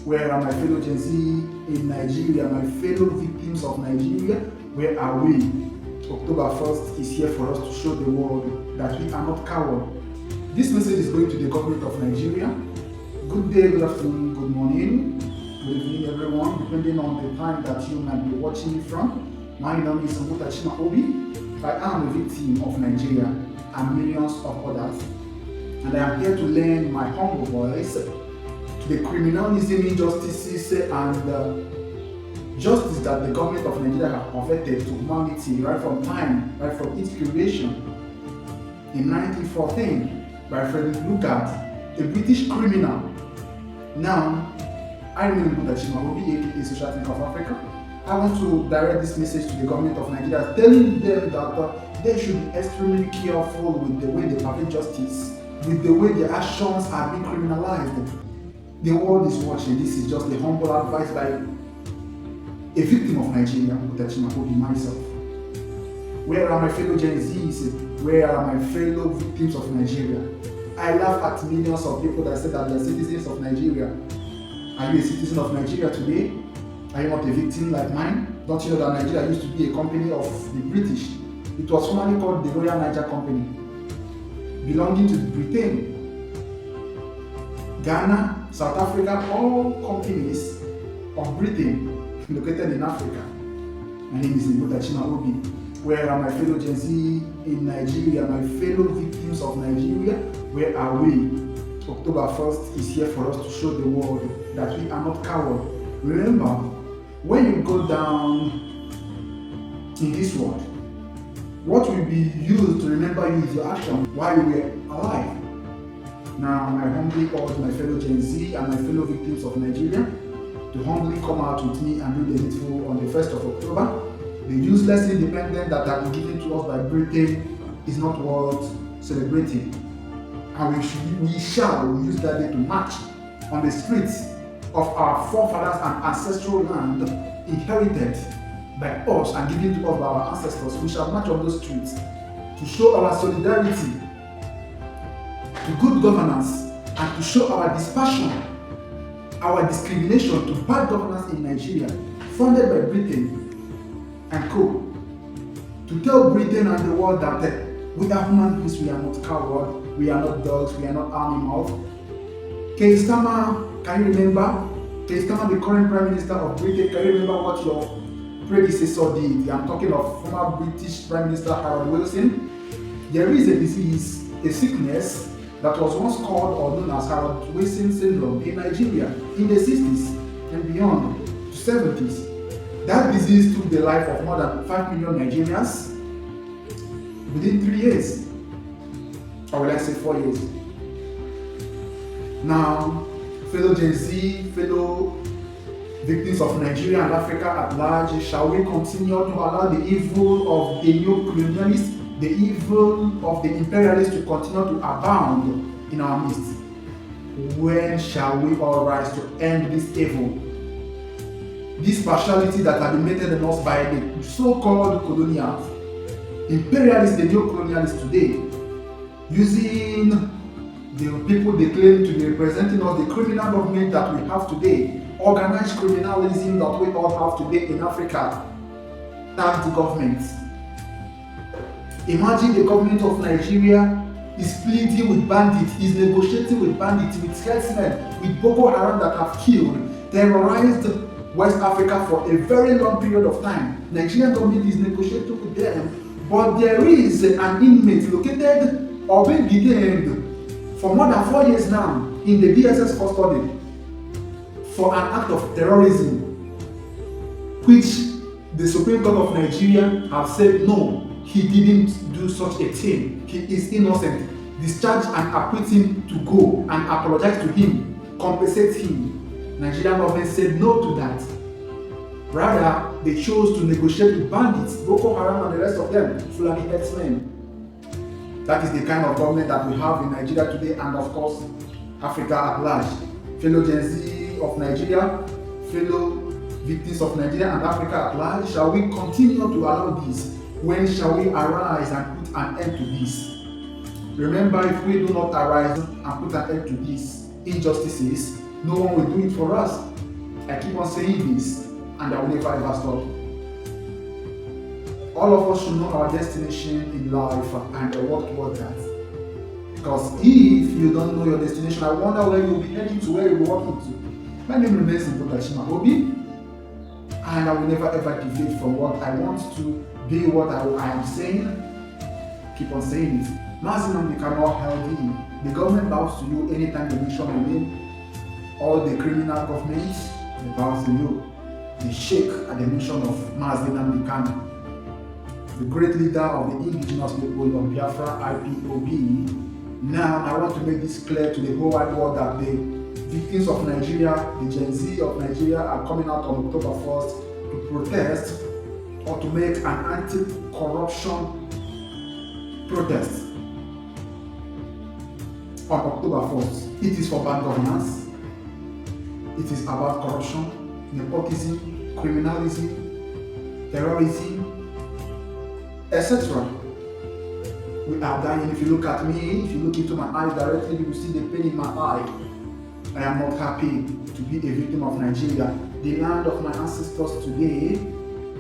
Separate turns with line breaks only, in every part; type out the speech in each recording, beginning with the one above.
Where are my fellow Gen Z in Nigeria, my fellow victims of Nigeria? Where are we? October 1st is here for us to show the world that we are not cowards. This message is going to the government of Nigeria. Good day, good afternoon, good morning, good evening, everyone, depending on the time that you might be watching me from. My name is Ngwuta Chimaobi. I am a victim of Nigeria and millions of others, and I am here to lend my humble voice to the criminalism, injustices, and justice that the government of Nigeria have perfected to humanity right from its creation in 1914 by Frederick Lugard, a British criminal. Now, I remain Ngwuta Chimaobi, aka Social Think of Africa. I want to direct this message to the government of Nigeria, telling them that they should be extremely careful with the way they perform justice, with the way their actions are being criminalized. The world is watching. This is just a humble advice by a victim of Nigeria, Ngwuta Chimaobi, myself. Where are my fellow Gen Zs? Where are my fellow victims of Nigeria? I laugh at millions of people that say that they are citizens of Nigeria. Are you a citizen of Nigeria today? Are you not a victim like mine? Don't you know that Nigeria used to be a company of the British? It was formerly called the Royal Niger Company, belonging to Britain. Ghana, South Africa, all companies of Britain located in Africa. My name is Ngwuta Chimaobi. Where are my fellow Gen Z in Nigeria, my fellow victims of Nigeria? Where are we? October 1st is here for us to show the world that we are not cowards. Remember, when you go down in this world, what will be used to remember you is your action while you were alive. Now, I humbly urge my fellow Gen Z and my fellow victims of Nigeria to humbly come out with me and do the needful on the 1st of October. The useless independence that has been given to us by Britain is not worth celebrating. And we shall use that day to march on the streets of our forefathers and ancestral land inherited by us and given to us by our ancestors. We shall march on those streets to show our solidarity to good governance and to show our dispassion, our discrimination to bad governance in Nigeria, funded by Britain and co. To tell Britain and the world that we are human beings, we are not cowards, we are not dogs, we are not animals. Keir Starmer, can you remember? Keir Starmer, the current Prime Minister of Britain, can you remember what your predecessor did? I'm talking of former British Prime Minister Harold Wilson. There is a disease, a sickness that was once called or known as Harold Wilson syndrome in Nigeria in the 60s and beyond to 70s. That disease took the life of more than 5 million Nigerians within 3 years, or will I say 4 years. Now, fellow Gen Z, fellow victims of Nigeria and Africa at large, shall we continue to allow the evil of the neo-colonialists, the evil of the imperialists to continue to abound in our midst? When shall we all rise to end this evil? This partiality that has been meted in us by the so-called colonials, imperialists, the neo-colonialists today, using the people they claim to be representing us, the criminal government that we have today, organized criminalism that we all have today in Africa, tagged governments. Imagine the government of Nigeria is pleading with bandits, is negotiating with bandits, with herdsmen, with Boko Haram that have killed, terrorized West Africa for a very long period of time. Nigerian government is negotiating with them, but there is an inmate located or being detained for more than 4 years now in the DSS custody for an act of terrorism, which the Supreme Court of Nigeria have said no, he didn't do such a thing. He is innocent. Discharge and acquit him to go and apologize to him, compensate him. Nigerian government said no to that. Rather, they chose to negotiate with bandits, Boko Haram and the rest of them, Fulani herdsmen. That is the kind of government that we have in Nigeria today, and of course, Africa at large. Fellow Gen Z of Nigeria, fellow victims of Nigeria and Africa at large, shall we continue to allow this? When shall we arise and put an end to this? Remember, if we do not arise and put an end to these injustices, No one will do it for us. I keep on saying this, and I will never ever stop. All of us should know our destination in life and work towards that. Because if you don't know your destination, I wonder where you'll be heading to, where you'll be walking to. My name remains Ngwuta Chimaobi, and I will never ever deviate from what I want to be, what I am saying. Keep on saying it. Maximum become healthy. The government bows to you anytime they mention your name. All the criminal governments, they bow to you. They shake at the mention of Mazinam Kanu, the great leader of the indigenous people of Biafra, IPOB. Now, I want to make this clear to the whole wide world that the victims of Nigeria, the Gen Z of Nigeria, are coming out on October 1st to protest or to make an anti-corruption protest on October 1st. It is for bad governance. It is about corruption, nepotism, criminalism, terrorism, etc. We are dying. If you look at me, if you look into my eyes directly, you will see the pain in my eye. I am not happy to be a victim of Nigeria. The land of my ancestors today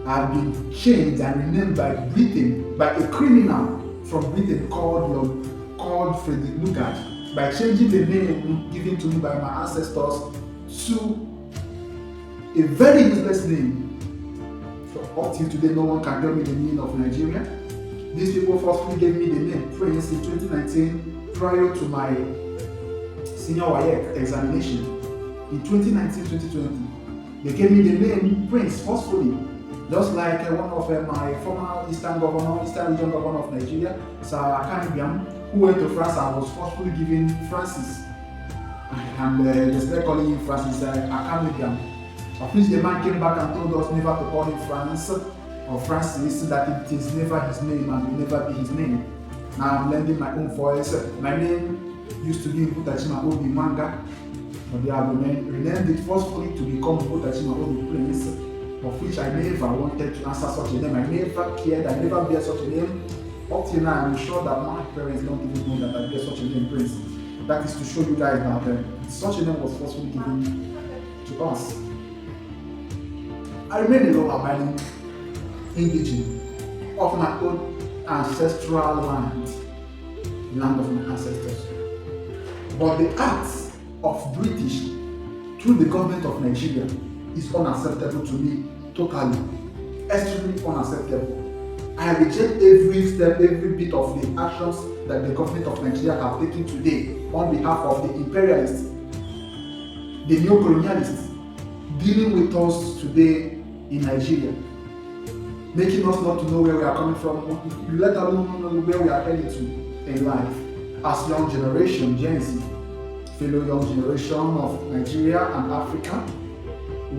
have been changed and renamed by Britain, by a criminal from Britain called Frederick Lugard, by changing the name given to me by my ancestors to a very useless name. So up till today, no one can tell me the meaning of Nigeria. These people forcefully gave me the name Prince in 2019 prior to my senior WAEC examination. In 2019-2020, they gave me the name Prince forcefully. Just like one of my former Eastern region governor of Nigeria, Sir Akanibiam, who went to France and was forcefully given Francis. And they started calling him Francis Akanibiam. Of which the man came back and told us never to call him France or Francis, that it is never his name and will never be his name. Now I'm lending my own voice. My name used to be Ngwuta Chimaobi Manga, but they have renamed it forcefully to become Ngwuta Chimaobi Prince, of which I never wanted to answer such a name. I never cared, I never bear such a name. Up till now, I'm sure that my parents don't even know that I bear such a name, Prince. That is to show you guys that such a name was forcefully given to us. I remain a law-abiding indigene of my own ancestral land of my ancestors. But the acts of British through the government of Nigeria is unacceptable to me, totally, extremely unacceptable. I reject every step, every bit of the actions that the government of Nigeria have taken today on behalf of the imperialists, the neo-colonialists, dealing with us today in Nigeria, making us not to know where we are coming from, let alone know where we are heading to in life. As young generation, Gen Z, fellow young generation of Nigeria and Africa,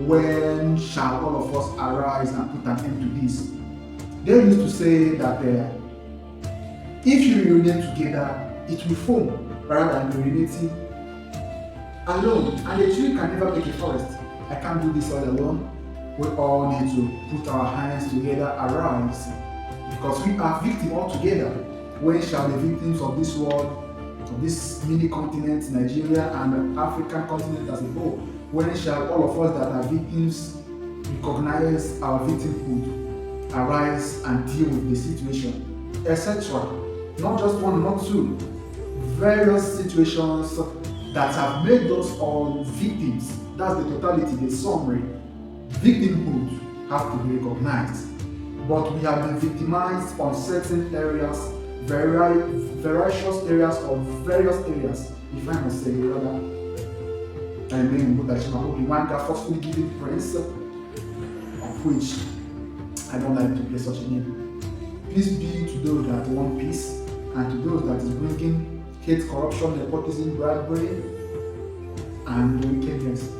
when shall all of us arise and put an end to this? They used to say that if you reunite together, it will form rather than urinating alone. And a tree can never make a forest. I can't do this all alone. We all need to put our hands together, arise, because we are victims all together. When shall the victims of this world, of this mini continent, Nigeria and the African continent as a whole, when shall all of us that are victims recognize our victimhood, arise and deal with the situation, etc.? Not just one, not two. Various situations that have made us all victims. That's the totality, the summary. Victimhood have to be recognized, but we have been victimized on certain areas, various areas or various areas, if I must say rather. I mean, Ngwuta Chimaobi Manga, forcefully given Prince, of which I don't like to play such a name. Peace be to those that want peace, and to those that is bringing hate, corruption, nepotism, bribery, and wickedness.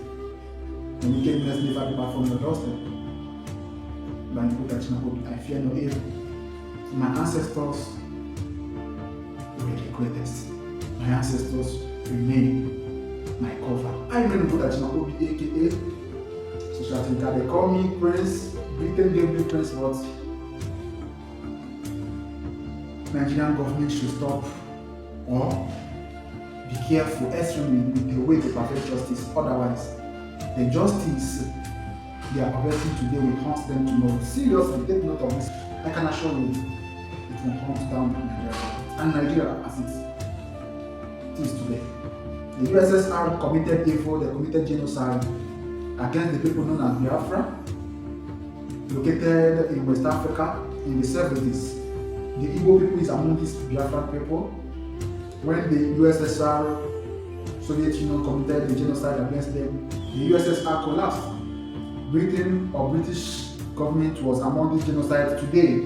The wickedness never depart from your doorstep. By Ngwuta Chimaobi, I fear no evil. My ancestors were the greatest. My ancestors remain my cover. I remain Ngwuta Chimaobi, aka Social Thinker. They call me Prince. Britain gave me Prince, but Nigerian government should stop, or be careful extremely with the way they perfect justice. Otherwise, the justice they are perfecting today will haunt them tomorrow. Seriously, take note of this. I can assure you, it will hunt down Nigeria. And Nigeria as it is today. The USSR committed evil, they committed genocide against the people known as Biafra, located in West Africa in the 70s. The Igbo people is among these Biafran people. When the USSR, Soviet Union committed the genocide against them, the USSR collapsed. Britain or British government was among these genocides. Today,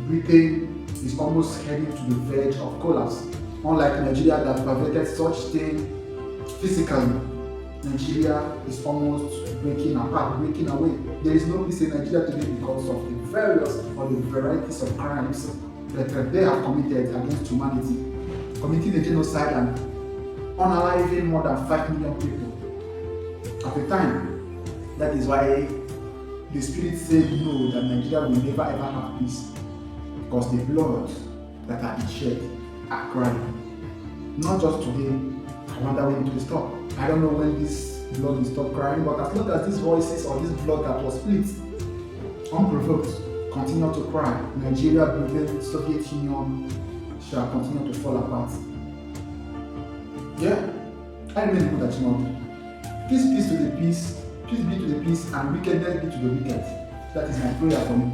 Britain is almost heading to the verge of collapse. Unlike Nigeria that perverted such thing physically, Nigeria is almost breaking apart, breaking away. There is no peace in Nigeria today because of the various or the varieties of crimes that they have committed against humanity, committing a genocide and unaliving more than 5 million people at the time. That is why the spirit said no, that Nigeria will never ever have peace, because the blood that are shed are crying. Not just today, I wonder when it will stop. I don't know when this blood will stop crying, but as long as these voices or this blood that was split, unprovoked, continue to cry, Nigeria, Britain, Soviet Union shall continue to fall apart. Yeah, I remain Ngwuta Chimaobi. Peace be to the peace, peace be to the peace, and wickedness be to the wicked. That is my prayer for me.